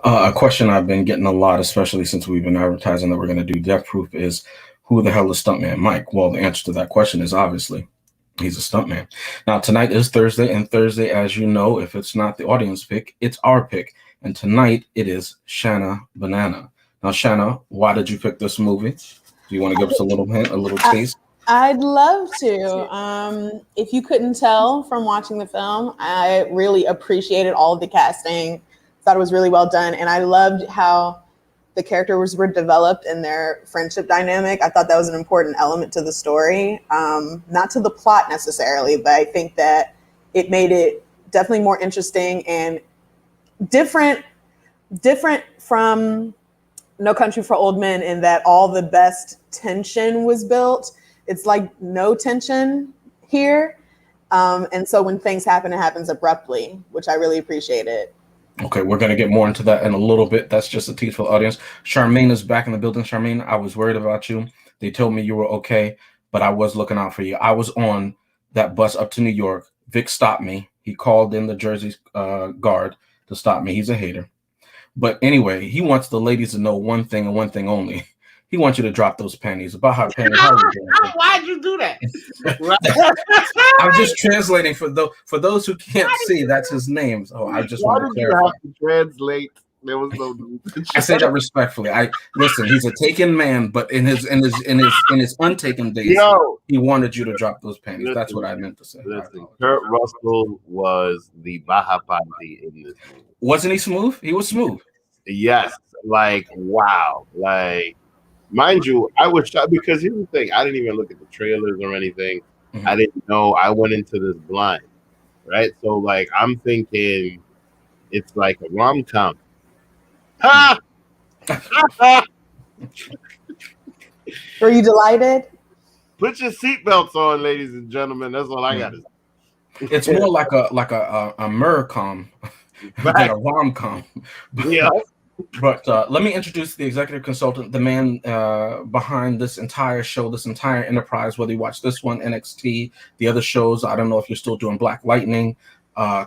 A question I've been getting a lot, especially since we've been advertising that we're going to do Death Proof, is who the hell is Stuntman Mike? Well, the answer to that question is obviously he's a stuntman. Now, tonight is Thursday, and Thursday, as you know, if it's not the audience pick, it's our pick. And tonight it is Shanna Banana. Now, Shanna, why did you pick this movie? Do you want to give us a little hint, a little taste? I'd love to. If you couldn't tell from watching the film, I really appreciated all of the casting. Thought it was really well done, and I loved how the characters were developed and their friendship dynamic. I thought that was an important element to the story, not to the plot necessarily, but I think that it made it definitely more interesting and different from No Country for Old Men in that all the best tension was built. It's like no tension here. And so when things happen, it happens abruptly, which I really appreciated. Okay, we're going to get more into that in a little bit. That's just a tease for the audience. Charmaine is back in the building. Charmaine, I was worried about you. They told me you were okay, but I was looking out for you. I was on that bus up to New York. Vic stopped me. He called in the Jersey guard to stop me. He's a hater. But anyway, he wants the ladies to know one thing and one thing only. He wants you to drop those panties. About how panties. Why'd you do that? I'm just translating for those who can't see. That's his name. So I just want to clarify. You have to translate? There was no. I say that respectfully. Listen. He's a taken man, but in his untaken days, he wanted you to drop those panties. That's what I meant to say. Listen, Kurt Russell was the Baja Panty in this movie. Wasn't he smooth? He was smooth. Yes, like wow, like. Mind you, I was shocked because here's the thing. I didn't even look at the trailers or anything. Mm-hmm. I didn't know. I went into this blind, right? So, like, I'm thinking it's like a rom-com. Ha! Were you delighted? Put your seatbelts on, ladies and gentlemen. That's all I got to say. It's more like a mer-com than a rom-com. Yeah. But let me introduce the executive consultant, the man behind this entire show, this entire enterprise, whether you watch this one, NXT, the other shows. I don't know if you're still doing Black Lightning.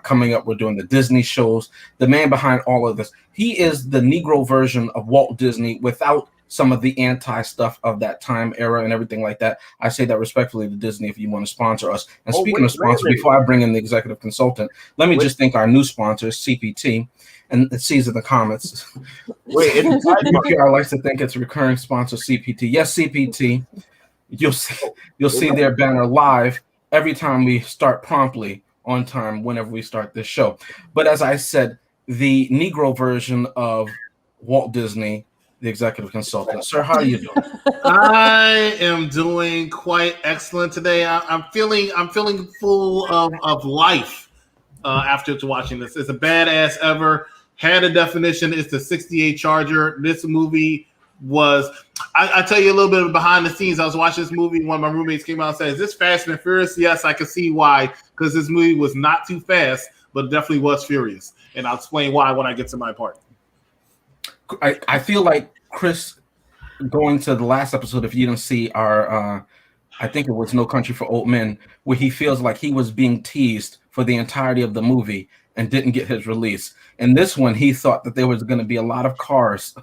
Coming up, we're doing the Disney shows. The man behind all of this. He is the Negro version of Walt Disney without some of the anti-stuff of that time era and everything like that. I say that respectfully to Disney if you want to sponsor us. And speaking of sponsors, before I bring in the executive consultant, let me just thank our new sponsors, CPT. And it sees in the comments. UPR likes to think it's a recurring sponsor, CPT. Yes, CPT. You'll see their banner live every time we start promptly on time whenever we start this show. But as I said, the Negro version of Walt Disney, the executive consultant. Sir, how are you doing? I am doing quite excellent today. I'm feeling full of life after watching this. It's a badass ever. Had a definition. It's the 68 Charger. This movie was, I tell you a little bit of behind the scenes. I was watching this movie. One of my roommates came out and said, "Is this Fast and Furious?" Yes, I can see why, because this movie was not too fast, but it definitely was furious. And I'll explain why when I get to my part. I feel like Chris, going to the last episode, if you didn't see our, I think it was No Country for Old Men, where he feels like he was being teased for the entirety of the movie and didn't get his release. In this one, he thought that there was going to be a lot of cars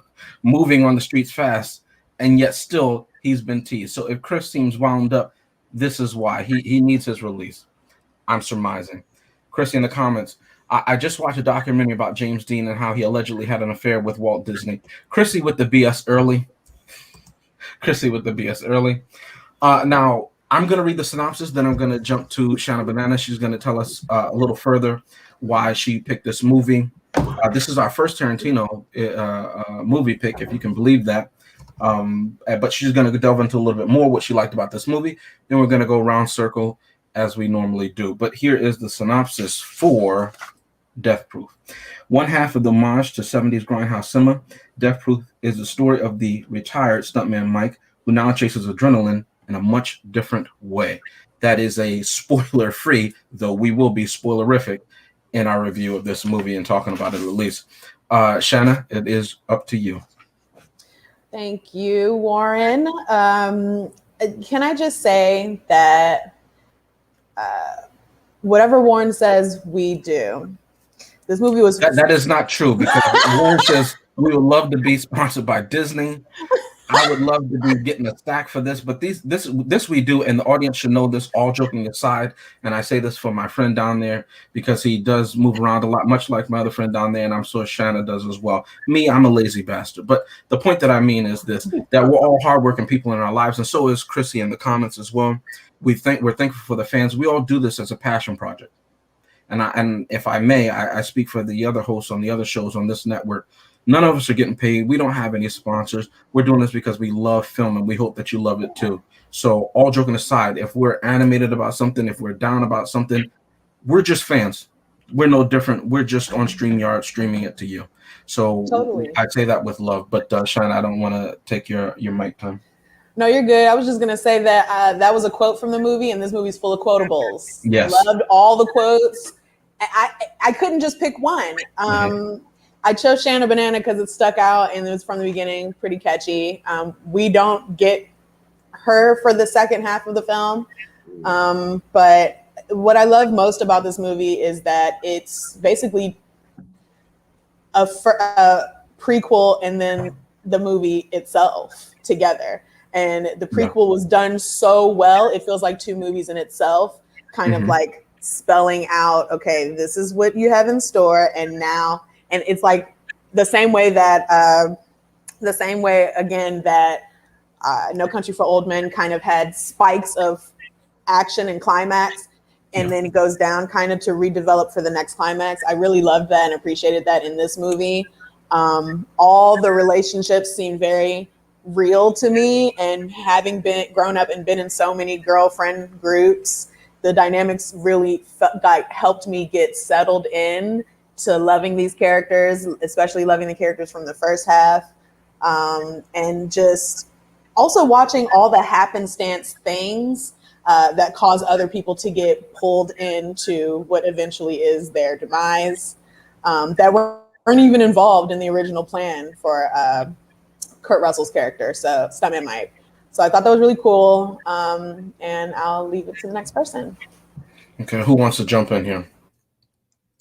moving on the streets fast, and yet still he's been teased. So if Chris seems wound up, this is why. He needs his release. I'm surmising. Chrissy in the comments, I just watched a documentary about James Dean and how he allegedly had an affair with Walt Disney. Chrissy with the BS early. Now, I'm going to read the synopsis, then I'm going to jump to Shanna Banana. She's going to tell us a little further why she picked this movie. This is our first Tarantino movie pick, if you can believe that. But she's going to delve into a little bit more what she liked about this movie. Then we're going to go round circle as we normally do. But here is the synopsis for Death Proof. One half of the homage to 70s Grindhouse cinema, Death Proof is the story of the retired stuntman Mike, who now chases adrenaline in a much different way. That is a spoiler-free, though we will be spoilerific in our review of this movie and talking about it at least. Shanna, it is up to you. Thank you, Warren. Can I just say that whatever Warren says, we do. This movie was That is not true, because Warren says we would love to be sponsored by Disney. I would love to be getting a stack for this, but this we do, and the audience should know this, all joking aside. And I say this for my friend down there, because he does move around a lot, much like my other friend down there, and I'm sure Shanna does as well. Me, I'm a lazy bastard. But the point that I mean is this, that we're all hardworking people in our lives, and so is Chrissy in the comments as well. We're thankful for the fans. We all do this as a passion project. And if I may, I speak for the other hosts on the other shows on this network. None of us are getting paid. We don't have any sponsors. We're doing this because we love film, and we hope that you love it too. So all joking aside, if we're animated about something, if we're down about something, we're just fans. We're no different. We're just on StreamYard streaming it to you. So Totally. I say that with love. But Shine, I don't want to take your mic time. No, you're good. I was just gonna say that that was a quote from the movie, and this movie's full of quotables. Yes. Loved all the quotes. I couldn't just pick one. I chose Shanna Banana because it stuck out, and it was from the beginning pretty catchy. We don't get her for the second half of the film, but what I love most about this movie is that it's basically a prequel and then the movie itself together. And the prequel was done so well, it feels like two movies in itself, kind of like spelling out, okay, this is what you have in store, and now, and it's like the same way again that No Country for Old Men kind of had spikes of action and climax, and then it goes down kind of to redevelop for the next climax. I really loved that and appreciated that in this movie. All the relationships seem very real to me, and having been grown up and been in so many girlfriend groups, the dynamics really helped me get settled in to loving these characters, especially loving the characters from the first half, and just also watching all the happenstance things that cause other people to get pulled into what eventually is their demise, that weren't even involved in the original plan for Kurt Russell's character, so Stuntman Mike. So I thought that was really cool, and I'll leave it to the next person. Okay, who wants to jump in here?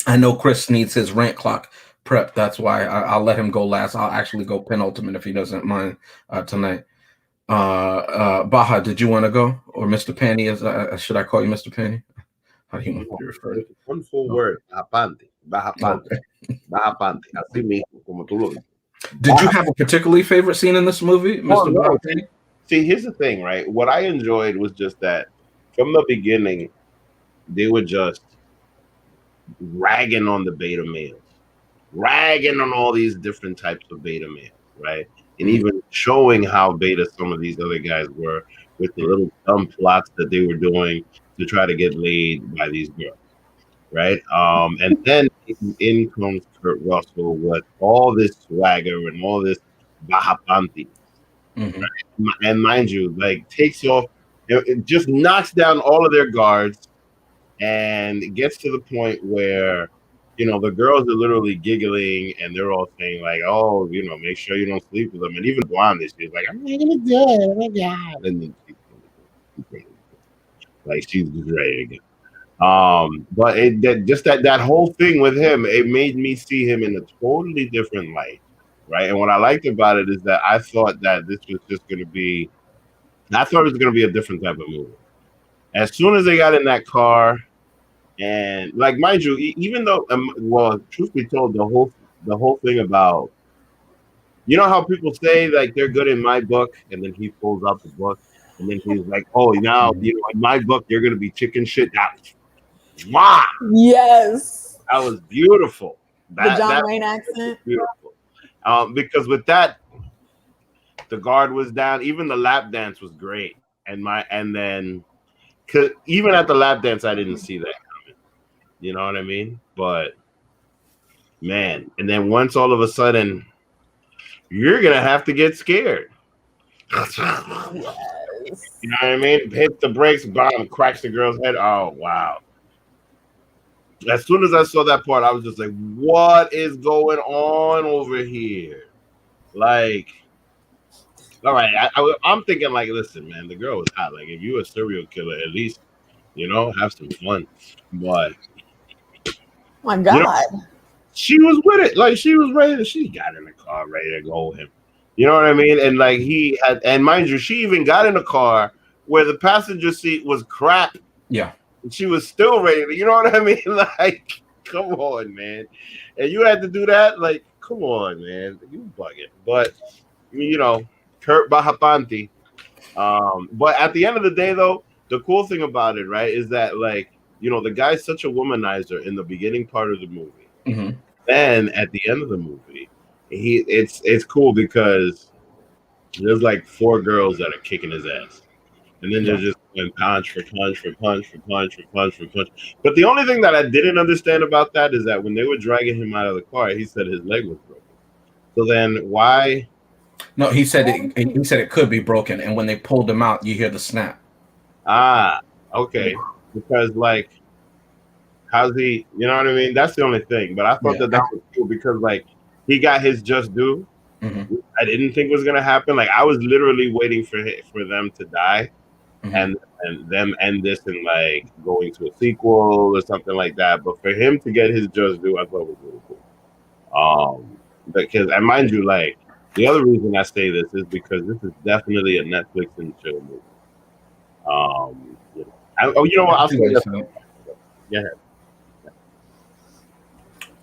I know Chris needs his rant clock prep. That's why I'll let him go last. I'll actually go penultimate if he doesn't mind tonight. Baha, did you want to go? Or Mr. Penny? Should I call you Mr. Penny? How do you want to be referred? One full word. Bajapante. Bajapante. Bajapante. Así mismo, como tú lo dices. Did you have a particularly favorite scene in this movie, Mr. No. See, here's the thing, right? What I enjoyed was just that from the beginning, they were just ragging on the beta males, ragging on all these different types of beta males, right? And even showing how beta some of these other guys were with the little dumb plots that they were doing to try to get laid by these girls, right? And then in comes Kurt Russell with all this swagger and all this bajapante, right? And mind you, like takes off, it just knocks down all of their guards, and it gets to the point where, you know, the girls are literally giggling and they're all saying like, oh, you know, make sure you don't sleep with them. And even Blonde, she's like, I'm not gonna do it. Oh my God. And then she's just ready to go. But that whole thing with him, it made me see him in a totally different light, right? And what I liked about it is that I thought that this was just going to be, I thought it was going to be a different type of movie. As soon as they got in that car, and like, mind you, even though, well, truth be told, the whole thing about, you know how people say like they're good in my book, and then he pulls out the book, and then he's like, oh, now, you know, in my book, you're gonna be chicken shit. Wow. Yes. That was beautiful. The John Wayne accent. Beautiful. Because with that, the guard was down. Even the lap dance was great, and then. Cause even at the lap dance, I didn't see that coming. You know what I mean? But man, and then once all of a sudden, you're gonna have to get scared. Yes. You know what I mean? Hit the brakes, bomb, cracks the girl's head. Oh wow! As soon as I saw that part, I was just like, "What is going on over here?" Like. All right, I'm thinking like, listen, man, the girl was hot. Like, if you're a serial killer, at least, you know, have some fun. But my God, she was with it. Like she was ready. She got in the car ready to go with him. You know what I mean? And like he had, and mind you, she even got in a car where the passenger seat was crap. Yeah. And she was still ready. You know what I mean? Like, come on, man. And you had to do that? Like, come on, man. You bugging. But, you know, Kurt Bahapanti. But at the end of the day, though, the cool thing about it, right, is that, like, you know, the guy's such a womanizer in the beginning part of the movie. Mm-hmm. Then at the end of the movie, it's cool because there's like 4 girls that are kicking his ass, and then they're just going punch for punch for punch for punch for punch for punch. But the only thing that I didn't understand about that is that when they were dragging him out of the car, he said his leg was broken. So then why? No, he said it could be broken, and when they pulled him out, you hear the snap. Ah, okay, because like. How's he? You know what I mean? That's the only thing. But I thought that was cool because, like, he got his just due. Mm-hmm. I didn't think was gonna happen. Like, I was literally waiting for them to die, and them end this and like going to a sequel or something like that. But for him to get his just due, I thought was really cool. Because and mind you, like the other reason I say this is because this is definitely a Netflix and chill movie. You know what? I'll say that. Yeah.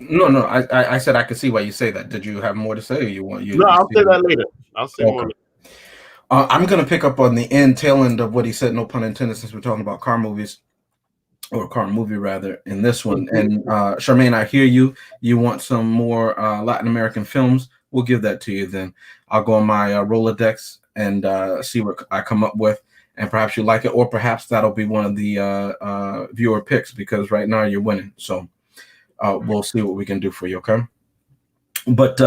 No. I said I could see why you say that. Did you have more to say, or you want you? No, I'll say that later. I'll say more later. I'm gonna pick up on the tail end of what he said. No pun intended, since we're talking about car movies, or car movie rather, in this one. And Charmaine, I hear you. You want some more Latin American films? We'll give that to you. Then I'll go on my Rolodex and see what I come up with, and perhaps you like it, or perhaps that'll be one of the viewer picks, because right now you're winning. So. We'll see what we can do for you, okay? But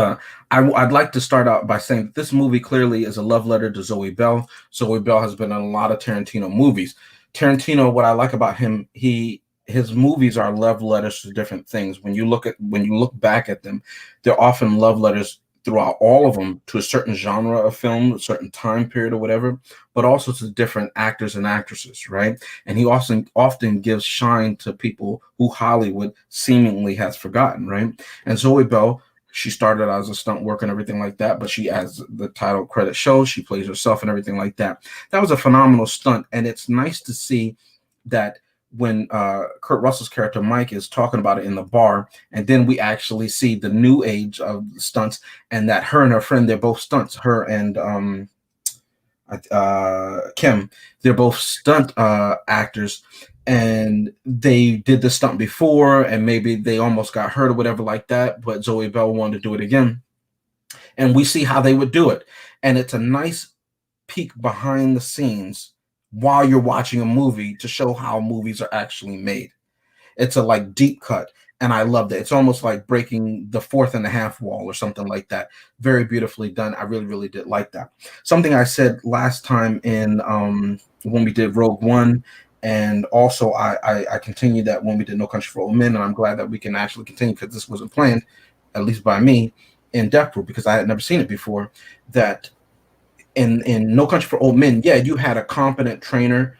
I'd like to start out by saying that this movie clearly is a love letter to Zoe Bell. Zoe Bell has been in a lot of Tarantino movies. Tarantino, what I like about him, his movies are love letters to different things. When you look back at them, they're often love letters throughout all of them to a certain genre of film, a certain time period or whatever, but also to different actors and actresses, right? And he often gives shine to people who Hollywood seemingly has forgotten, right? And Zoe Bell, she started out as a stunt worker and everything like that, but she, as the title credit shows, she plays herself and everything like that. That was a phenomenal stunt, and it's nice to see that when Kurt Russell's character Mike is talking about it in the bar, and then we actually see the new age of stunts, and that her and her friend, they're both stunts. Her and Kim, they're both stunt actors, and they did the stunt before, and maybe they almost got hurt or whatever like that, but Zoe Bell wanted to do it again, and we see how they would do it, and it's a nice peek behind the scenes while you're watching a movie to show how movies are actually made. It's a like deep cut, and I loved it. It's almost like breaking the 4.5 wall or something like that. Very beautifully done. I really, really did like that. Something I said last time in when we did Rogue One, and also I continued that when we did No Country for Old Men, and I'm glad that we can actually continue, because this wasn't planned, at least by me, in Death Proof, because I had never seen it before, that in No Country for Old Men, yeah, you had a competent hunter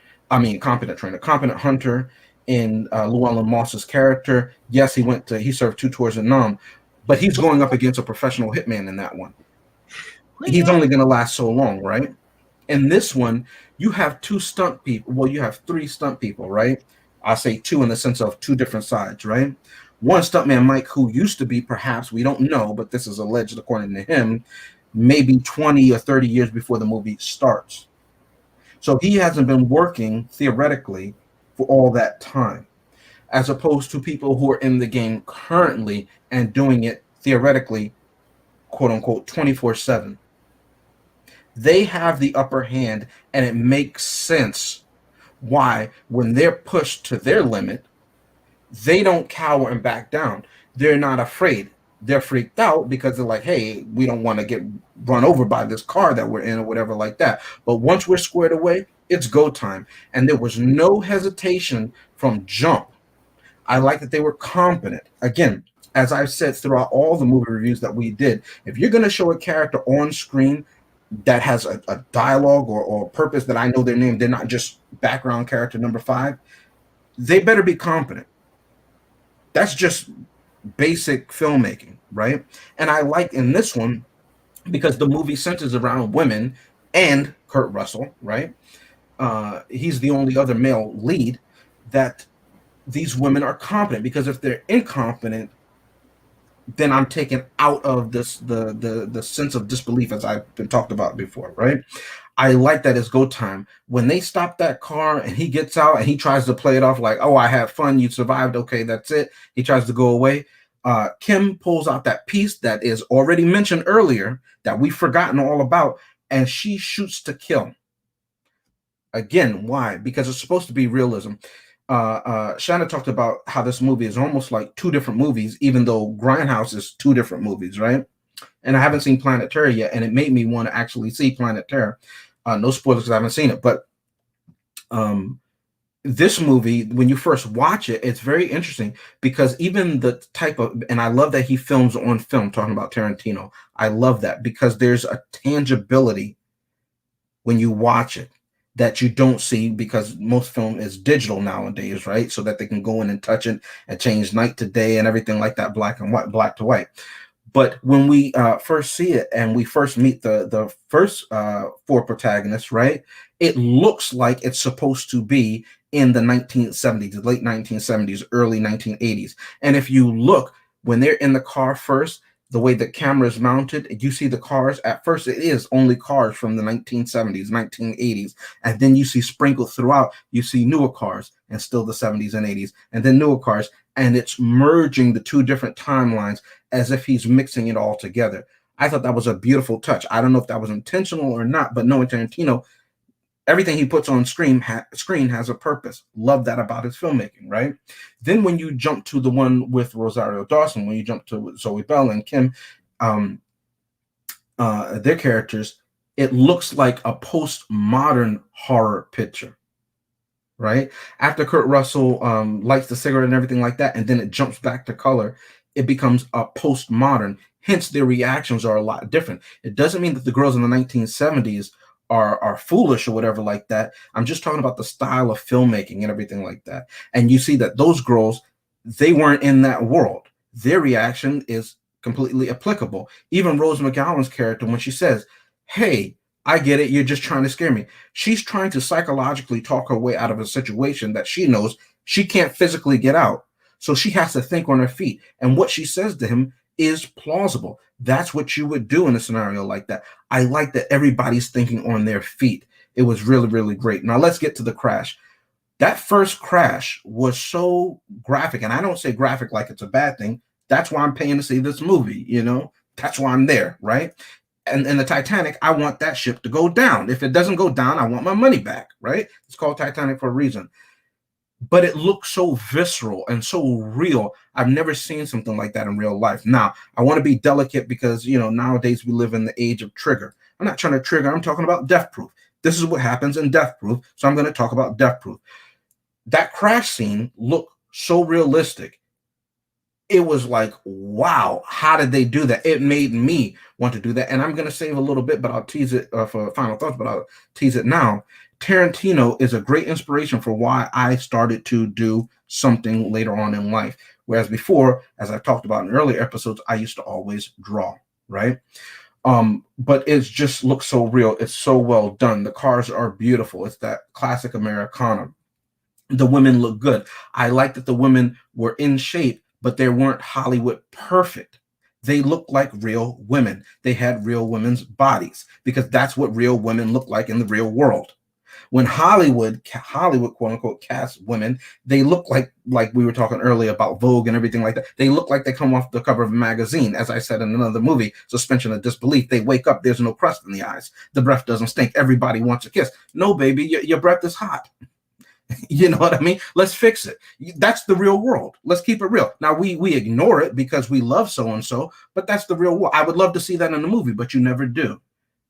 in Llewellyn Moss's character. Yes, he served 2 tours in Nam, but he's going up against a professional hitman in that one. He's only going to last so long, right? In this one, you have 2 stunt people. Well, you have 3 stunt people, right? I say 2 in the sense of 2 different sides, right? One, Stuntman Mike, who used to be, perhaps, we don't know, but this is alleged according to him, maybe 20 or 30 years before the movie starts. So he hasn't been working theoretically for all that time, as opposed to people who are in the game currently and doing it theoretically, quote unquote, 24/7. They have the upper hand, and it makes sense why, when they're pushed to their limit, they don't cower and back down. They're not afraid. They're freaked out because they're like, hey, we don't want to get run over by this car that we're in or whatever like that. But once we're squared away, it's go time. And there was no hesitation from jump. I like that they were competent. Again, as I've said throughout all the movie reviews that we did, if you're going to show a character on screen that has a dialogue or purpose, that I know their name, they're not just background character number 5, they better be competent. That's just basic filmmaking, right? And I like in this one because the movie centers around women and Kurt Russell, right? He's the only other male lead, that these women are competent, because if they're incompetent, then I'm taken out of this the sense of disbelief, as I've been talked about before, right? I like that it's go time. When they stop that car and he gets out and he tries to play it off like, oh, I had fun, you survived, okay, that's it. He tries to go away. Kim pulls out that piece that is already mentioned earlier that we've forgotten all about, and she shoots to kill. Again, why? Because it's supposed to be realism. Shanna talked about how this movie is almost like two different movies, even though Grindhouse is two different movies, right? And I haven't seen Planet Terror yet, and it made me want to actually see Planet Terror. No spoilers because I haven't seen it, but this movie, when you first watch it, it's very interesting because even the type of, and I love that he films on film, talking about Tarantino. I love that because there's a tangibility when you watch it that you don't see, because most film is digital nowadays, right? So that they can go in and touch it and change night to day and everything like that, black and white, black to white. But when we first see it and we first meet the first four protagonists, right, it looks like it's supposed to be in the 1970s, the late 1970s, early 1980s. And if you look, when they're in the car first, the way the camera is mounted, you see the cars. At first, it is only cars from the 1970s, 1980s. And then you see sprinkled throughout, you see newer cars and still the 70s and 80s, and then newer cars. And it's merging the two different timelines as if he's mixing it all together. I thought that was a beautiful touch. I don't know if that was intentional or not, but knowing Tarantino, everything he puts on screen has a purpose. Love that about his filmmaking, right? Then when you jump to the one with Rosario Dawson, when you jump to Zoe Bell and Kim, their characters, it looks like a postmodern horror picture, right? After Kurt Russell lights the cigarette and everything like that, and then it jumps back to color, it becomes a postmodern. Hence, their reactions are a lot different. It doesn't mean that the girls in the 1970s are foolish or whatever like that. I'm just talking about the style of filmmaking and everything like that. And you see that those girls, they weren't in that world. Their reaction is completely applicable. Even Rose McGowan's character, when she says, hey, I get it, you're just trying to scare me, she's trying to psychologically talk her way out of a situation that she knows she can't physically get out. So she has to think on her feet. And what she says to him is plausible. That's what you would do in a scenario like that. I like that everybody's thinking on their feet. It was really, really great. Now let's get to the crash. That first crash was so graphic, and I don't say graphic like it's a bad thing. That's why I'm paying to see this movie, you know? That's why I'm there, right? And the Titanic, I want that ship to go down. If it doesn't go down, I want my money back, right? It's called Titanic for a reason. But it looks so visceral and so real. I've never seen something like that in real life. Now, I want to be delicate because, you know, nowadays we live in the age of trigger. I'm not trying to trigger. I'm talking about Death Proof. This is what happens in Death Proof. So I'm going to talk about Death Proof. That crash scene looked so realistic. It was like, wow, how did they do that? It made me want to do that. And I'm going to save a little bit, but I'll tease it for final thoughts, but I'll tease it now. Tarantino is a great inspiration for why I started to do something later on in life. Whereas before, as I've talked about in earlier episodes, I used to always draw, right? But it just looks so real. It's so well done. The cars are beautiful. It's that classic Americana. The women look good. I like that the women were in shape, but they weren't Hollywood perfect. They looked like real women. They had real women's bodies because that's what real women look like in the real world. When Hollywood, quote unquote, casts women, they look like we were talking earlier about Vogue and everything like that. They look like they come off the cover of a magazine. As I said in another movie, Suspension of Disbelief, they wake up, there's no crust in the eyes. The breath doesn't stink. Everybody wants a kiss. No, baby, your breath is hot. You know what I mean? Let's fix it. That's the real world. Let's keep it real. Now, we ignore it because we love so-and-so, but that's the real world. I would love to see that in a movie, but you never do.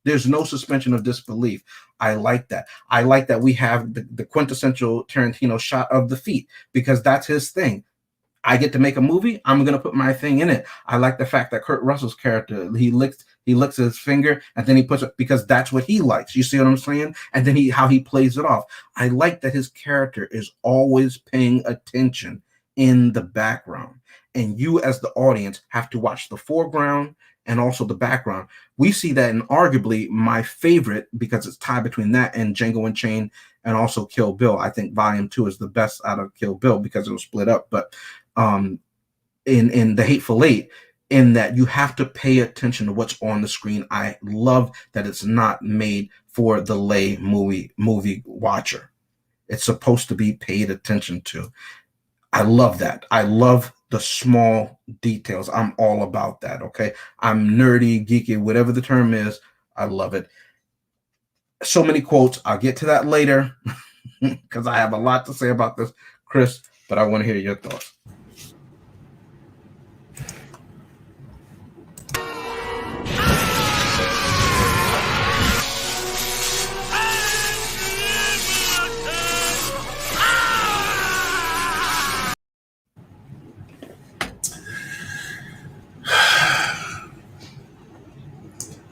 There's no suspension of disbelief. I like that. I like that we have the quintessential Tarantino shot of the feet because that's his thing. I get to make a movie. I'm going to put my thing in it. I like the fact that Kurt Russell's character, he licks his finger and then he puts it because that's what he likes. You see what I'm saying? And then how he plays it off. I like that his character is always paying attention in the background. and you as the audience have to watch the foreground and also the background. We see that in arguably my favorite, because it's tied between that and Django Unchained and also Kill Bill. I think Volume 2 is the best out of Kill Bill because it was split up. But in The Hateful Eight, in that you have to pay attention to what's on the screen. I love that it's not made for the lay movie watcher. It's supposed to be paid attention to. I love that. I love the small details. I'm all about that, okay? I'm nerdy, geeky, whatever the term is. I love it. So many quotes. I'll get to that later because I have a lot to say about this, Chris, but I want to hear your thoughts.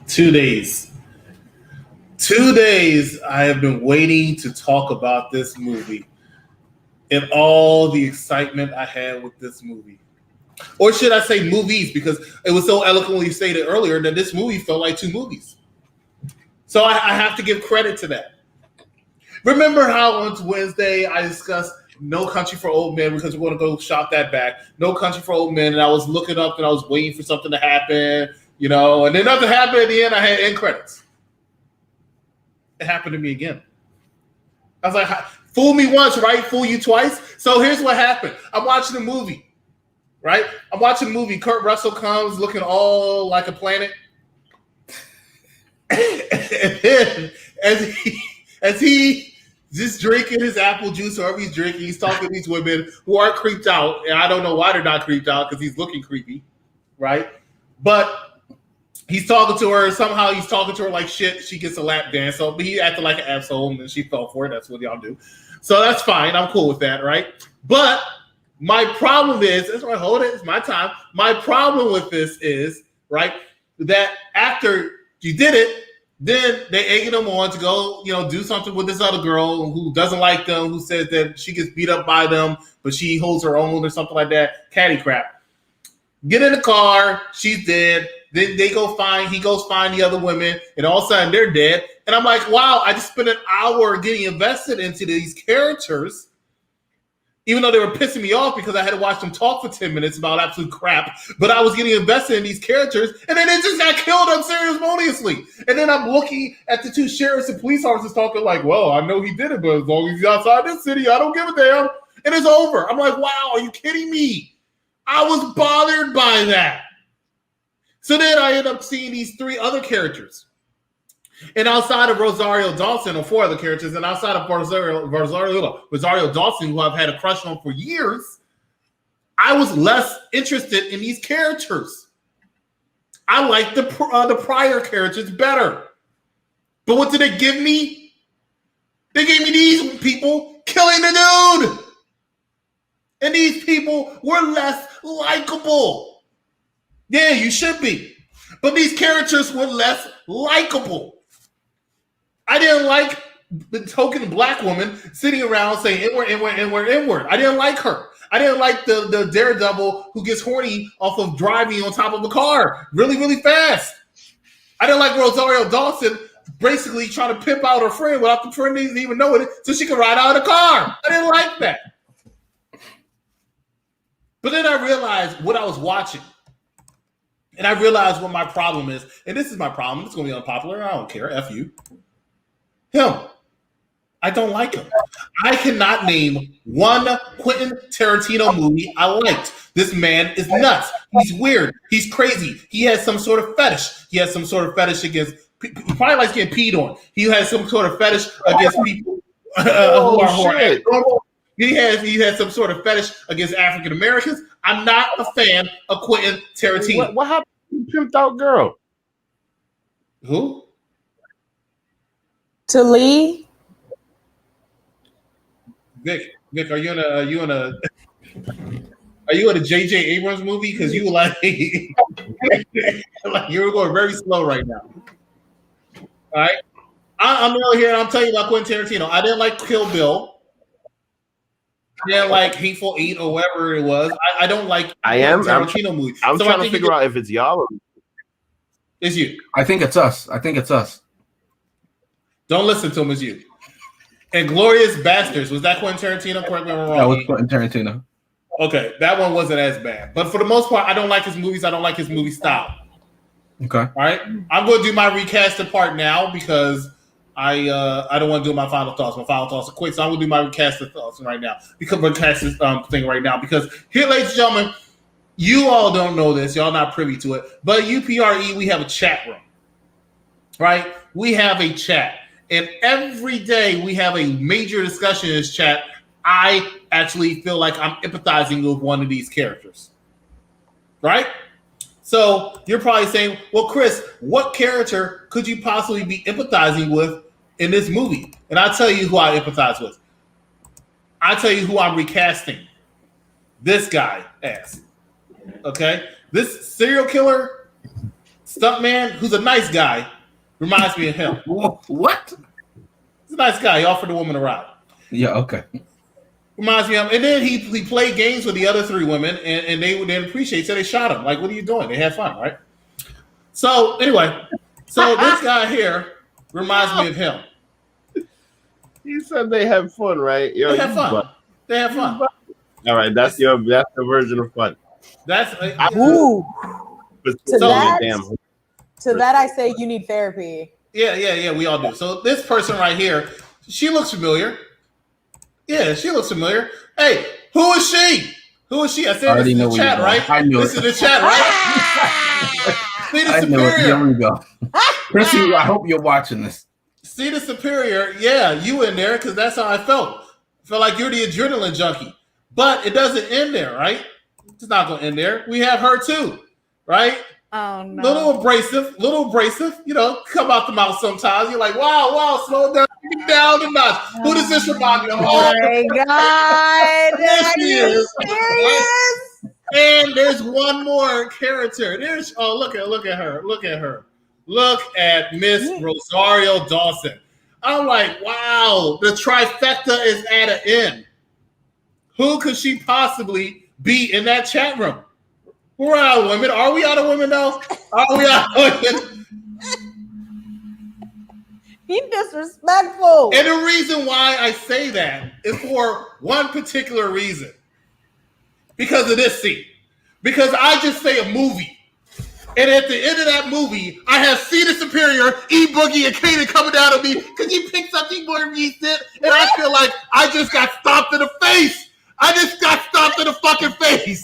Two days I have been waiting to talk about this movie and all the excitement I had with this movie. Or should I say movies, because it was so eloquently stated earlier that this movie felt like two movies. So I have to give credit to that. Remember how on Wednesday I discussed No Country for Old Men because we're going to go shop that back. No Country for Old Men, and I was looking up and I was waiting for something to happen. You know, and then nothing happened at the end. I had end credits. It happened to me again. I was like, fool me once, right? Fool you twice. So here's what happened. I'm watching a movie, right? I'm watching a movie. Kurt Russell comes looking all like a planet. And then as he just drinking his apple juice or whatever he's drinking, he's talking to these women who are creeped out. And I don't know why they're not creeped out because he's looking creepy, right? But he's talking to her. Somehow he's talking to her like shit. She gets a lap dance. So he acted like an asshole and she fell for it. That's what y'all do. So that's fine. I'm cool with that, right? But my problem is, that's right, hold it. It's my time. My problem with this is, right, that after you did it, then they egging them on to go, do something with this other girl who doesn't like them, who says that she gets beat up by them, but she holds her own or something like that. Catty crap. Get in the car. She's dead. Then he goes find the other women, and all of a sudden they're dead. And I'm like, wow, I just spent an hour getting invested into these characters, even though they were pissing me off because I had to watch them talk for 10 minutes about absolute crap. But I was getting invested in these characters, and then they just got killed unceremoniously. And then I'm looking at the two sheriffs and police officers talking like, well, I know he did it, but as long as he's outside this city, I don't give a damn. And it's over. I'm like, wow, are you kidding me? I was bothered by that. So then I end up seeing these three other characters. And outside of Rosario Dawson, or four other characters, and outside of Rosario Dawson, who I've had a crush on for years, I was less interested in these characters. I like the prior characters better. But what did they give me? They gave me these people killing the dude. And these people were less likable. Yeah, you should be. But these characters were less likable. I didn't like the token black woman sitting around saying inward, inward, inward, inward. I didn't like her. I didn't like the daredevil who gets horny off of driving on top of a car really, really fast. I didn't like Rosario Dawson basically trying to pimp out her friend without the friend even knowing it so she could ride out of the car. I didn't like that. But then I realized what I was watching. And I realized what my problem is. And this is my problem. It's going to be unpopular. I don't care. F you. Him. I don't like him. I cannot name one Quentin Tarantino movie I liked. This man is nuts. He's weird. He's crazy. He has some sort of fetish. He has some sort of fetish against he probably likes getting peed on. He has some sort of fetish against people who are He has some sort of fetish against African Americans. I'm not a fan of Quentin Tarantino. What happened to the pimped out girl? Who? To Lee. Vic, are you in a J.J. Abrams movie? Because you like you're going very slow right now. All right, I'm really here and I'm telling you about Quentin Tarantino. I didn't like Kill Bill. didn't like Hateful Eight or whatever it was. I don't like Tarantino movies. I'm trying to figure out if it's y'all or it's you. I think it's us. Don't listen to him. It's you. And Glorious Bastards, was that Quentin Tarantino? Correct me if I'm wrong. That was Quentin Tarantino. Okay, that one wasn't as bad. But for the most part, I don't like his movies. I don't like his movie style. Okay. All right. I'm going to do my recasted part now because I don't want to do my final thoughts. My final thoughts are quick, so I'm going to do my recasted thoughts right now. Because here, ladies and gentlemen, you all don't know this. Y'all not privy to it. But UPRE, we have a chat room. Right? We have a chat. And every day we have a major discussion in this chat. I actually feel like I'm empathizing with one of these characters. Right? So you're probably saying, well, Chris, what character could you possibly be empathizing with in this movie? And I'll tell you who I empathize with. I'll tell you who I'm recasting this guy as. Okay? This serial killer, stuntman, who's a nice guy, reminds me of him. What? He's a nice guy. He offered the woman a ride. Yeah, okay. Reminds me of him. And then he played games with the other three women, and they didn't appreciate it, so they shot him. Like, what are you doing? They had fun, right? So, anyway, this guy here reminds me of him. You said they have fun, right? They have fun. They have fun. All right, that's the version of fun. That's ooh. To that, I say you need therapy. Yeah. We all do. So this person right here, she looks familiar. Yeah, she looks familiar. Hey, who is she? Who is she? I said this in the chat, right? I knew this is the chat, right? See the I Superior. Know it. Here we go. Chrissy, I hope you're watching this. See the Superior. Yeah, you in there because that's how I felt. I felt like you're the adrenaline junkie. But it doesn't end there, right? It's not going to end there. We have her too, right? Oh, no. Little abrasive, you know, come out the mouth sometimes. You're like, wow, slow down, down a notch. Who does this remind me of? Oh my God. Yes, she is. Serious? And there's one more character. Look at her. Look at Miss Rosario Dawson. I'm like, wow, the trifecta is at an end. Who could she possibly be in that chat room? We're out of women. Are we out of women now? Are we out of women? He's disrespectful. And the reason why I say that is for one particular reason. Because of this scene. Because I just say a movie. And at the end of that movie, I have C the Superior, E Boogie, and Kaden coming down at me because he picked something more than he did. And I feel like I just got stomped in the face. I just got stomped in the fucking face.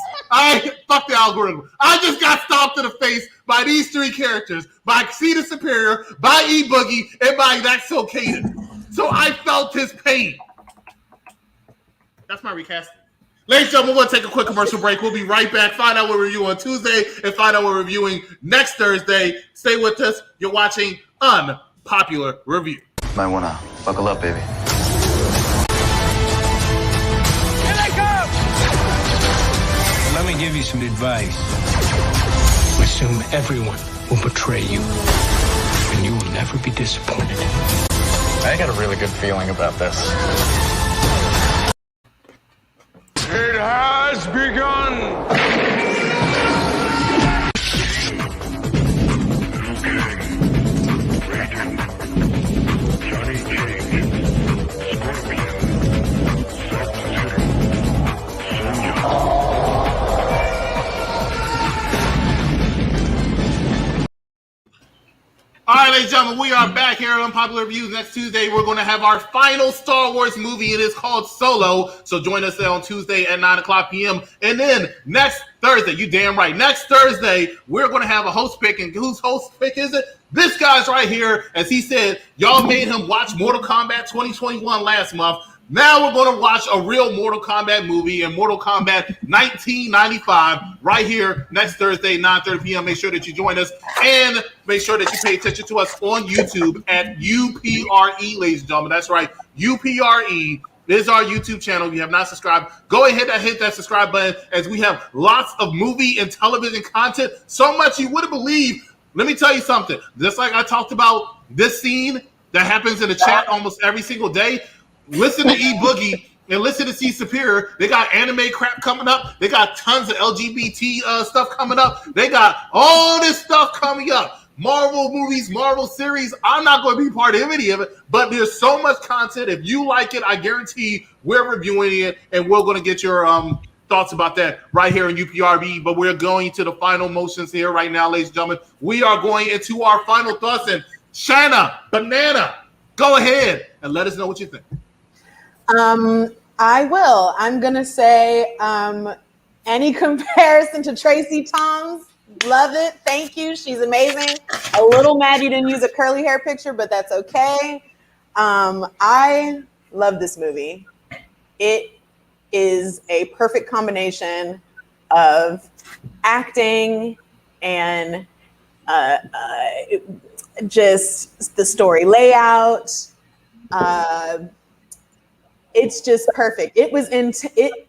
Fuck the algorithm. I just got stomped in the face by these three characters, by C the Superior, by E Boogie, and by That's So Kaden. So I felt his pain. That's my recasting. Ladies and gentlemen, we're going to take a quick commercial break. We'll be right back. Find out what we're reviewing on Tuesday and find out what we're reviewing next Thursday. Stay with us. You're watching Unpopular Review. Might want to buckle up, baby. Let me give you some advice. Assume everyone will betray you, and you will never be disappointed. I got a really good feeling about this. It has begun! All right, ladies and gentlemen, we are back here on Unpopular Reviews. Next Tuesday, we're going to have our final Star Wars movie. It is called Solo. So join us there on Tuesday at 9 o'clock p.m. And then next Thursday, you damn right, next Thursday, we're going to have a host pick. And whose host pick is it? This guy's right here. As he said, y'all made him watch Mortal Kombat 2021 last month. Now we're going to watch a real Mortal Kombat movie in Mortal Kombat 1995 right here next Thursday, 9:30 p.m. Make sure that you join us and make sure that you pay attention to us on YouTube at UPRE, ladies and gentlemen. That's right, UPRE. This is our YouTube channel. If you have not subscribed, go ahead and hit that subscribe button as we have lots of movie and television content. So much you wouldn't believe. Let me tell you something. Just like I talked about this scene that happens in the chat almost every single day, listen to E Boogie Enlisted to See Superior. They got anime crap coming up. They got tons of LGBT stuff coming up. They got all this stuff coming up. Marvel movies, Marvel series. I'm not going to be part of any of it, but there's so much content. If you like it, I guarantee we're reviewing it, and we're going to get your thoughts about that right here in UPRB. But we're going to the final motions here right now, ladies and gentlemen. We are going into our final thoughts, and Shanna, Banana, go ahead and let us know what you think. I will. I'm going to say any comparison to Tracy Thoms, love it. Thank you. She's amazing. A little mad you didn't use a curly hair picture, but that's okay. I love this movie. It is a perfect combination of acting and just the story layout. It's just perfect. It was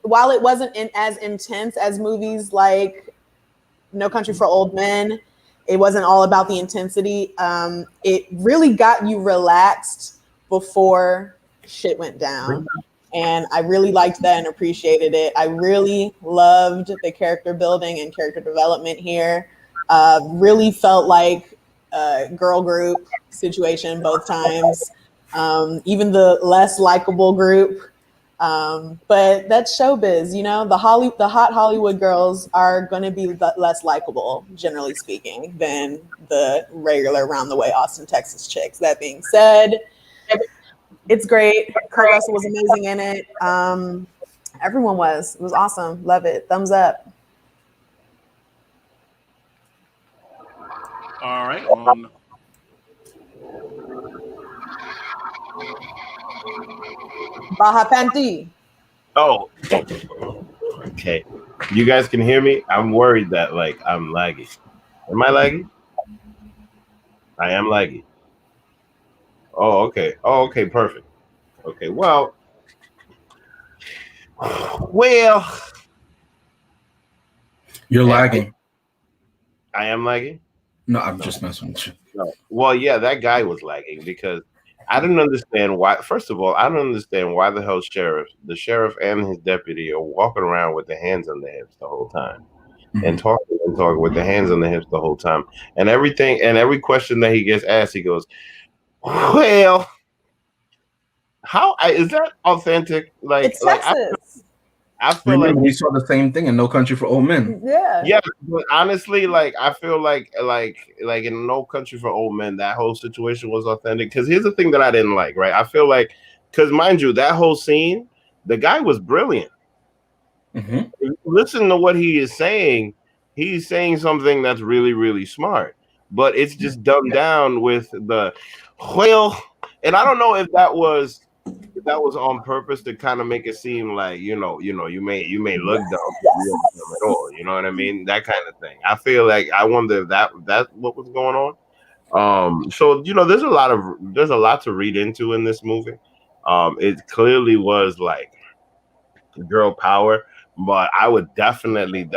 while it wasn't as intense as movies like No Country for Old Men, it wasn't all about the intensity. It really got you relaxed before shit went down. And I really liked that and appreciated it. I really loved the character building and character development here. Really felt like a girl group situation both times. Even the less likable group. But that's showbiz, you know, the hot Hollywood girls are going to be less likable, generally speaking, than the regular around the way Austin, Texas chicks. That being said, it's great. Kurt Russell was amazing in it. Everyone was. It was awesome. Love it. Thumbs up. All right. Baja Panty. Oh, okay. You guys can hear me? I'm worried that I'm laggy. Am I laggy? I am laggy. Oh, okay. Oh, okay. Perfect. Okay. Well. You're lagging. I am lagging? No, I'm just messing with you. No. Well, yeah, that guy was lagging because I didn't understand why. First of all, I don't understand why the hell the sheriff and his deputy are walking around with their hands on their hips the whole time and talking with their hands on their hips the whole time. And every question that he gets asked, he goes, well, is that authentic? It's Texas. I feel Remember, we saw the same thing in No Country for Old Men. Yeah, but honestly, I feel like in No Country for Old Men, that whole situation was authentic. Because here's the thing that I didn't like, right? I feel like, because mind you, that whole scene, the guy was brilliant. Mm-hmm. Listen to what he is saying. He's saying something that's really, really smart, but it's just dumbed down with the well. And I don't know if that was on purpose to kind of make it seem like you may look dumb at all. You know what I mean? That kind of thing. I feel like I wonder if that's what was going on. So there's a lot to read into in this movie. It clearly was like girl power, but I would definitely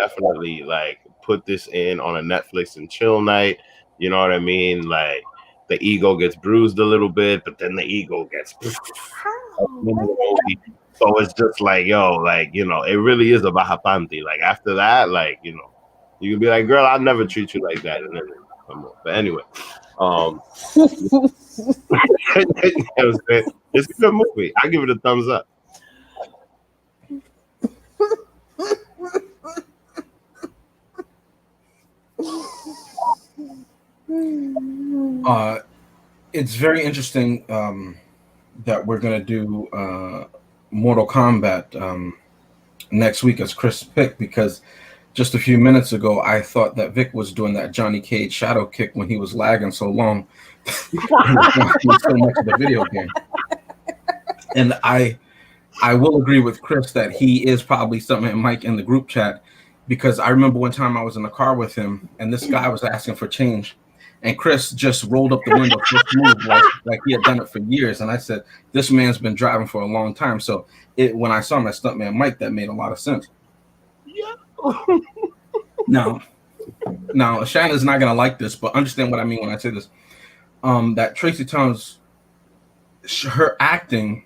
put this in on a Netflix and chill night. You know what I mean? Like the ego gets bruised a little bit, but then the ego gets. So it's just like, it really is a Baja Panty. Like after that, you can be like, girl, I'll never treat you like that. And then come on. But anyway, it's a good movie. I give it a thumbs up. It's very interesting that we're going to do Mortal Kombat next week as Chris picked, because just a few minutes ago I thought that Vic was doing that Johnny Cage shadow kick when he was lagging so long so much of the video game. And I will agree with Chris that he is probably Stuntman Mike in the group chat, because I remember one time I was in the car with him and this guy was asking for change. And Chris just rolled up the window, first move, like he had done it for years. And I said, this man's been driving for a long time. So when I saw him as Stuntman Mike, that made a lot of sense. Yeah. Now, Shanna's not going to like this, but understand what I mean when I say this. That Tracy Thoms, her acting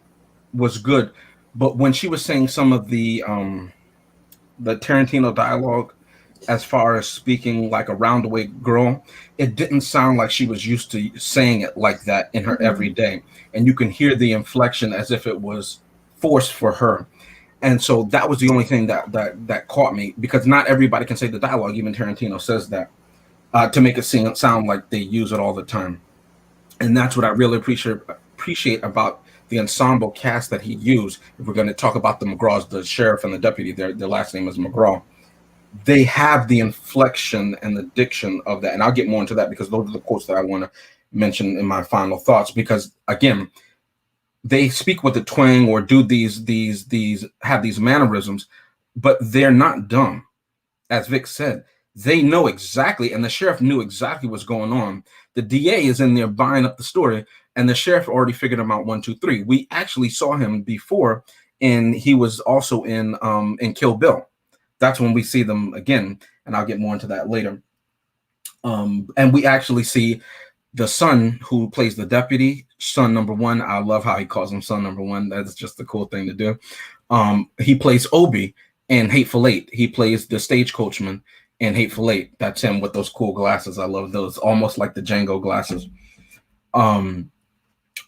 was good, But when she was saying some of the Tarantino dialogue, as far as speaking like a roundaway girl, it didn't sound like she was used to saying it like that in her everyday. And you can hear the inflection as if it was forced for her. And so that was the only thing that caught me, because not everybody can say the dialogue. Even Tarantino says that to make it sound like they use it all the time. And that's what I really appreciate about the ensemble cast that he used. If we're going to talk about the McGraws, the sheriff and the deputy, their last name is McGraw. They have the inflection and the diction of that. And I'll get more into that because those are the quotes that I want to mention in my final thoughts. Because again, they speak with the twang or do these have these mannerisms, but they're not dumb. As Vic said, they know exactly, and the sheriff knew exactly what's going on. The DA is in there buying up the story, and the sheriff already figured him out 1, 2, 3. We actually saw him before, and he was also in Kill Bill. That's when we see them again, and I'll get more into that later. And we actually see the son who plays the deputy, son number 1. I love how he calls him son number 1. That's just a cool thing to do. He plays Obi in Hateful Eight. He plays the stagecoachman in Hateful Eight. That's him with those cool glasses. I love those, almost like the Django glasses.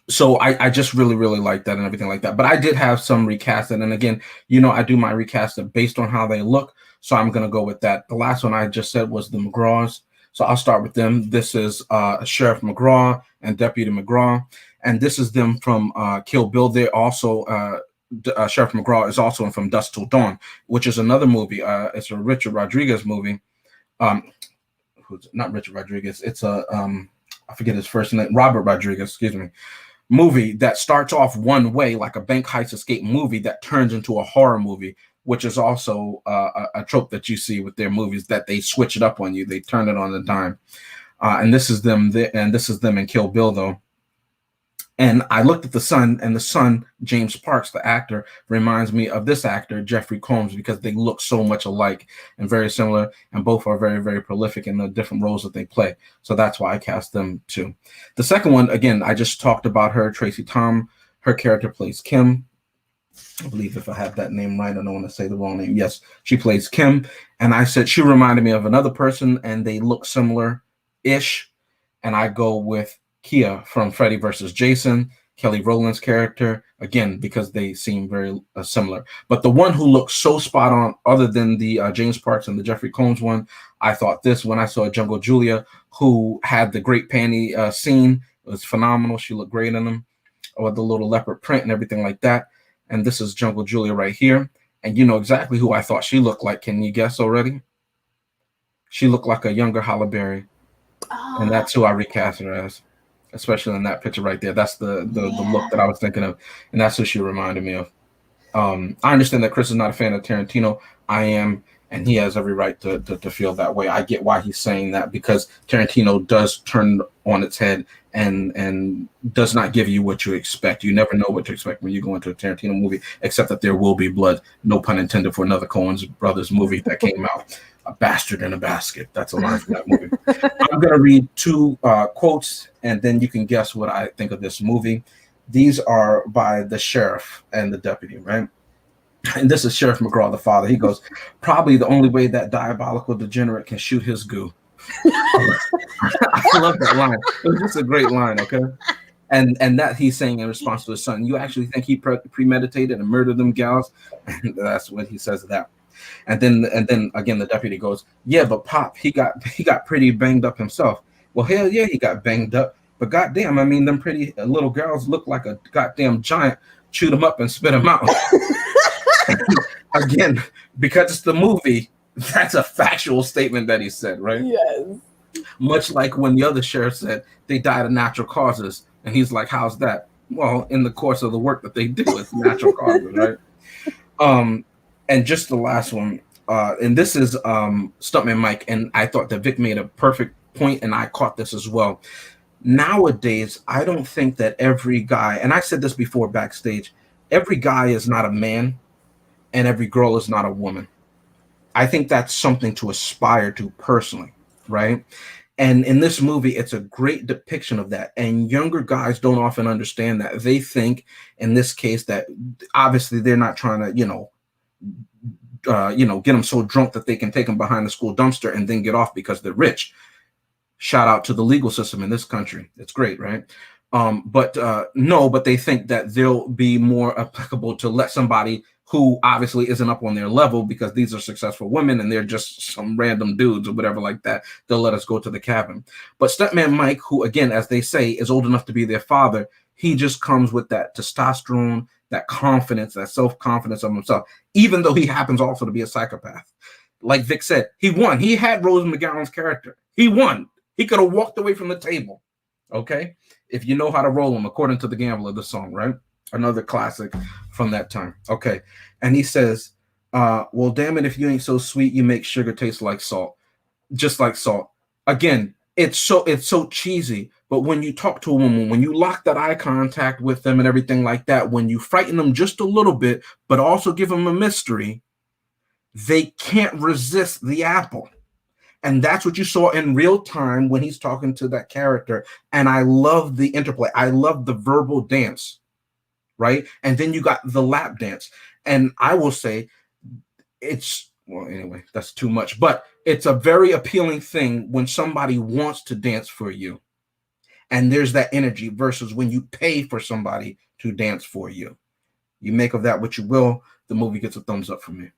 So I just really, really like that and everything like that. But I did have some recasting. And again, I do my recasting based on how they look. So I'm going to go with that. The last one I just said was the McGraws. So I'll start with them. This is Sheriff McGraw and Deputy McGraw. And this is them from Kill Bill. They're also, Sheriff McGraw is also in From Dusk Till Dawn, which is another movie. It's a Richard Rodriguez movie. Who's not Richard Rodriguez. It's a, I forget his first name, Robert Rodriguez, excuse me. Movie that starts off one way, like a bank heist escape movie, that turns into a horror movie, which is also a trope that you see with their movies, that they switch it up on you. They turn it on a dime. And this is them in Kill Bill, though. And I looked at the son, and the son, James Parks, the actor, reminds me of this actor, Jeffrey Combs, because they look so much alike and very similar, and both are very, very prolific in the different roles that they play. So that's why I cast them too. The second one, again, I just talked about her, Tracy Tom. Her character plays Kim. I believe if I have that name right, I don't want to say the wrong name. Yes, she plays Kim. And I said she reminded me of another person, and they look similar-ish. And I go with Kia from Freddy vs. Jason, Kelly Rowland's character, again, because they seem very similar. But the one who looks so spot on, other than the James Parks and the Jeffrey Combs one, I thought this when I saw Jungle Julia, who had the great panty scene. It was phenomenal. She looked great in them, with the little leopard print and everything like that. And this is Jungle Julia right here. And you know exactly who I thought she looked like. Can you guess already? She looked like a younger Halle Berry. And that's who I recast her as. Especially in that picture right there. That's the look that I was thinking of. And that's who she reminded me of. I understand that Chris is not a fan of Tarantino. I am, and he has every right to feel that way. I get why he's saying that, because Tarantino does turn on its head and does not give you what you expect. You never know what to expect when you go into a Tarantino movie, except that there will be blood. No pun intended for another Coen's Brothers movie that came out. A bastard in a basket. That's a line from that movie. I'm going to read 2 quotes, and then you can guess what I think of this movie. These are by the sheriff and the deputy, right? And this is Sheriff McGraw, the father. He goes, "Probably the only way that diabolical degenerate can shoot his goo." I love that line. It's just a great line, okay? And that he's saying in response to his son. You actually think he premeditated and murdered them gals? And that's when he says that. And then again, the deputy goes, "Yeah, but Pop, he got pretty banged up himself." Well, hell yeah, he got banged up. But goddamn, I mean, them pretty little girls look like a goddamn giant chewed them up and spit them out. Again, because it's the movie, that's a factual statement that he said, right? Yes. Much like when the other sheriff said they died of natural causes, and he's like, "How's that?" Well, in the course of the work that they do, it's natural causes, right? And just the last one, and this is Stuntman Mike, and I thought that Vic made a perfect point, and I caught this as well. Nowadays, I don't think that every guy, and I said this before backstage, every guy is not a man, and every girl is not a woman. I think that's something to aspire to personally, right? And in this movie, it's a great depiction of that. And younger guys don't often understand that. They think, in this case, that obviously they're not trying to, get them so drunk that they can take them behind the school dumpster and then get off because they're rich. Shout out to the legal system in this country. It's great, right? But they think that they'll be more applicable to let somebody who obviously isn't up on their level, because these are successful women and they're just some random dudes or whatever like that. They'll let us go to the cabin. But Stuntman Mike, who, again, as they say, is old enough to be their father, he just comes with that testosterone, that confidence, that self-confidence of himself, even though he happens also to be a psychopath. Like Vic said, he won. He had Rose McGowan's character. He won. He could have walked away from the table. Okay? If you know how to roll them, according to the Gambler, the song, right? Another classic from that time. Okay. And he says, well, damn it, if you ain't so sweet, you make sugar taste like salt. Just like salt. Again, it's so cheesy. But when you talk to a woman, when you lock that eye contact with them and everything like that, when you frighten them just a little bit, but also give them a mystery, they can't resist the apple. And that's what you saw in real time when he's talking to that character. And I love the interplay. I love the verbal dance, right? And then you got the lap dance. And I will say anyway, that's too much. But it's a very appealing thing when somebody wants to dance for you. And there's that energy versus when you pay for somebody to dance for you. You make of that what you will. The movie gets a thumbs up from me.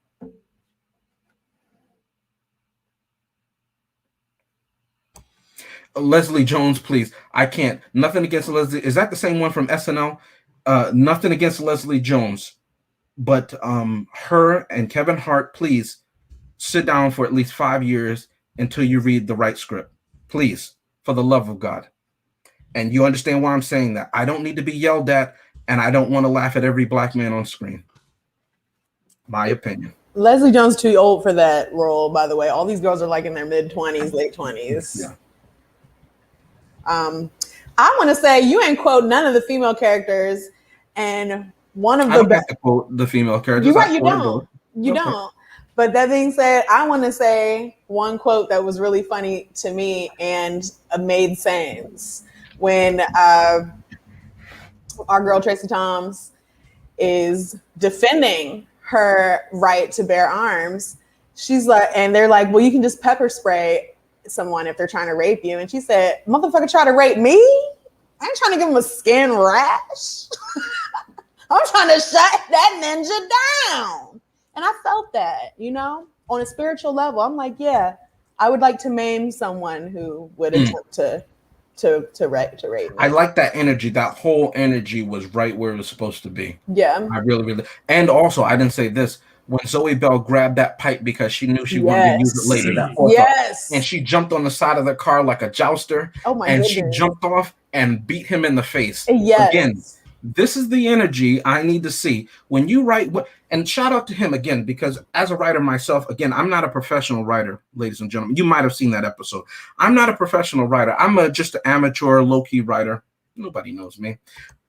Leslie Jones, please. I can't. Nothing against Leslie. Is that the same one from SNL? Nothing against Leslie Jones. But her and Kevin Hart, please sit down for at least 5 years until you read the right script. Please, for the love of God. And you understand why I'm saying that. I don't need to be yelled at, and I don't want to laugh at every black man on screen. My opinion. Leslie Jones too old for that role, by the way. All these girls are like in their mid-20s, late 20s. Yeah. I want to say you ain't quote none of the female characters, and one of the I don't have to quote the female characters. You're right, you don't. You don't. But that being said, I want to say one quote that was really funny to me and made sense when our girl Tracy Toms is defending her right to bear arms. She's like, and they're like, well, you can just pepper spray someone if they're trying to rape you. And she said, motherfucker try to rape me? I ain't trying to give him a skin rash. I'm trying to shut that ninja down. And I felt that, on a spiritual level. I'm like, yeah, I would like to maim someone who would attempt to rape me. I like that energy. That whole energy was right where it was supposed to be. Yeah. I really, really. And also, I didn't say this. When Zoe Bell grabbed that pipe because she knew she wanted to use it later. Yes. And she jumped on the side of the car like a jouster. Oh my and goodness. She jumped off and beat him in the face. Yes. Again, this is the energy I need to see. When you write, and shout out to him again, because as a writer myself, again, I'm not a professional writer, ladies and gentlemen. You might have seen that episode. I'm not a professional writer. I'm just an amateur, low-key writer. Nobody knows me.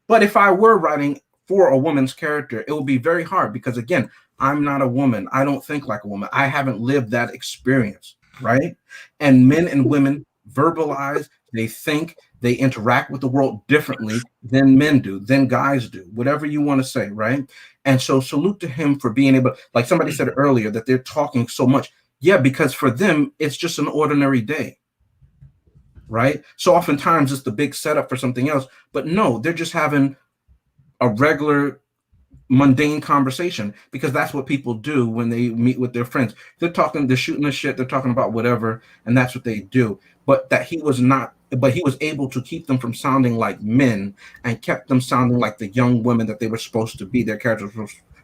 But if I were writing for a woman's character, it would be very hard because, again, I'm not a woman. I don't think like a woman. I haven't lived that experience, right? And men and women verbalize, they think, they interact with the world differently than men do, than guys do, whatever you want to say, right? And so salute to him for being able, like somebody said earlier, that they're talking so much. Yeah, because for them, it's just an ordinary day, right? So oftentimes it's the big setup for something else, but no, they're just having a regular mundane conversation because that's what people do when they meet with their friends. They're talking, they're shooting the shit, they're talking about whatever, and that's what they do. But he was able to keep them from sounding like men and kept them sounding like the young women that they were supposed to be, their characters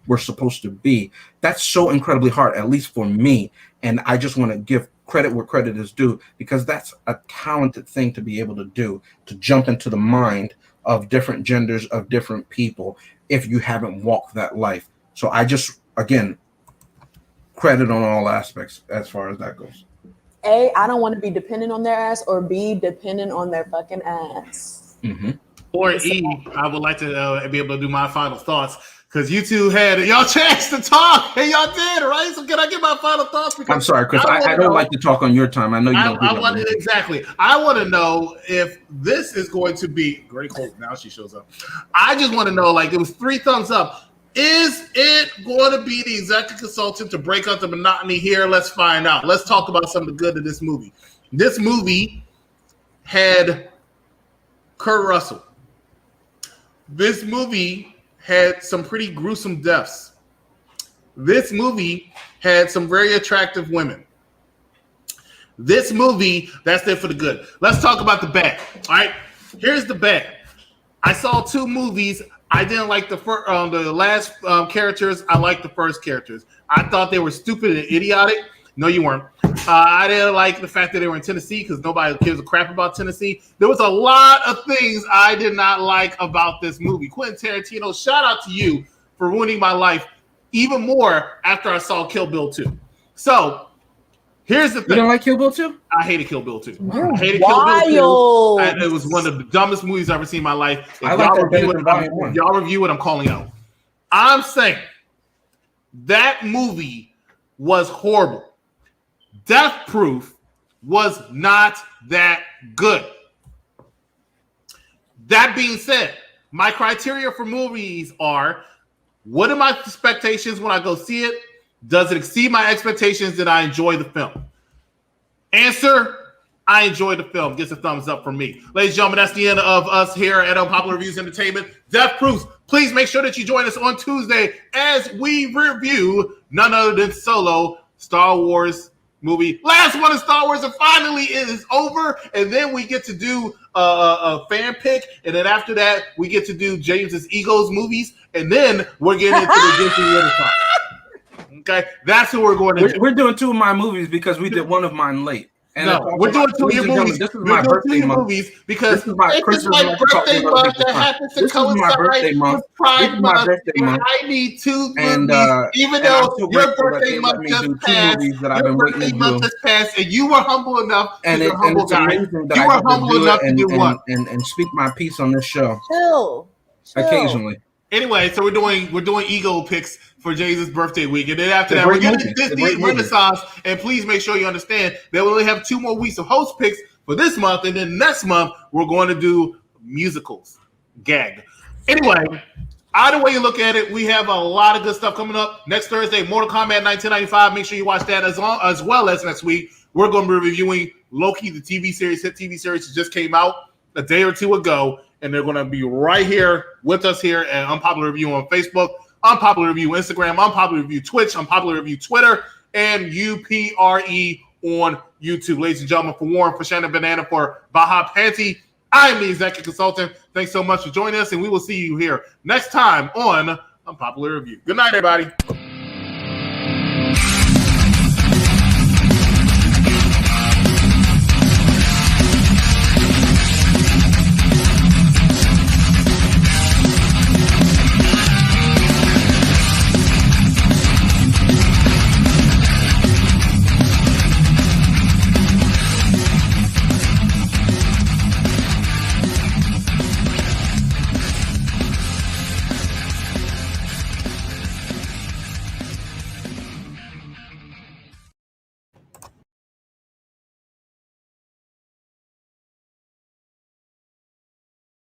were supposed to be. That's so incredibly hard, at least for me. And I just want to give credit where credit is due because that's a talented thing to be able to do, to jump into the mind of different genders, of different people, if you haven't walked that life. So I just, again, credit on all aspects as far as that goes. A, I don't want to be dependent on their ass, or B, dependent on their fucking ass. Mm-hmm. Or E, I would like to be able to do my final thoughts. because you two had y'all chance to talk, and y'all did, right? So can I get my final thoughts? Because I'm sorry, Chris. I don't like to talk on your time. I know you don't. I want exactly. I want to know if this is going to be great. Hope now she shows up. I just want to know, like, it was 3 thumbs up. Is it going to be the executive consultant to break up the monotony here? Let's find out. Let's talk about some of the good of this movie. This movie had Kurt Russell. This movie had some pretty gruesome deaths. This movie had some very attractive women. This movie, that's it for the good. Let's talk about the bad. All right, here's the bad. I saw 2 movies. I didn't like the last characters. I liked the first characters. I thought they were stupid and idiotic. No, you weren't. I didn't like the fact that they were in Tennessee because nobody gives a crap about Tennessee. There was a lot of things I did not like about this movie. Quentin Tarantino, shout out to you for ruining my life even more after I saw Kill Bill 2. So, here's the thing. You don't like Kill Bill 2? I hated Kill Bill 2. You're I hated wild. Kill Bill 2. It was one of the dumbest movies I've ever seen in my life. If I like that better than Volume 1. y'all review it, I'm calling out. I'm saying that movie was horrible. Death Proof was not that good. That being said, my criteria for movies are, what are my expectations when I go see it? Does it exceed my expectations that I enjoy the film? Answer, I enjoyed the film. Gets a thumbs up from me. Ladies and gentlemen, that's the end of us here at Unpopular Reviews Entertainment. Death Proofs. Please make sure that you join us on Tuesday as we review none other than Solo, Star Wars movie. Last one of Star Wars, and finally it is over. And then we get to do a fan pick. And then after that, we get to do James's Egos movies. And then we're getting into the Disney Renaissance. Okay, that's who we're going to do. We're doing 2 of my movies because we did one of mine late. And no, we're doing 2 of your movies. This is my birthday month. Because this is my birthday month that happens to coincide with Pride Month. I need 2 movies, even though your birthday month just passed. Your birthday month just passed, and you were humble enough. And you're humble guy. You were humble enough to do what? And speak my piece on this show. Chill. Occasionally. Anyway, so we're doing ego picks for Jesus' birthday week, and then after that, we're getting Disney Renaissance. And please make sure you understand that we only have 2 more weeks of host picks for this month, and then next month we're going to do musicals. Gag. Anyway, either way you look at it, we have a lot of good stuff coming up. Next Thursday, Mortal Kombat 1995. Make sure you watch that as well as next week. We're going to be reviewing Loki, the TV series, hit TV series that just came out a day or 2 ago. And they're going to be right here with us here at Unpopular Review on Facebook, Unpopular Review Instagram, Unpopular Review Twitch, Unpopular Review Twitter, and UPRE on YouTube. Ladies and gentlemen, for Warren, for Shannon Banana, for Baha Panty, I am the executive consultant. Thanks so much for joining us, and we will see you here next time on Unpopular Review. Good night, everybody.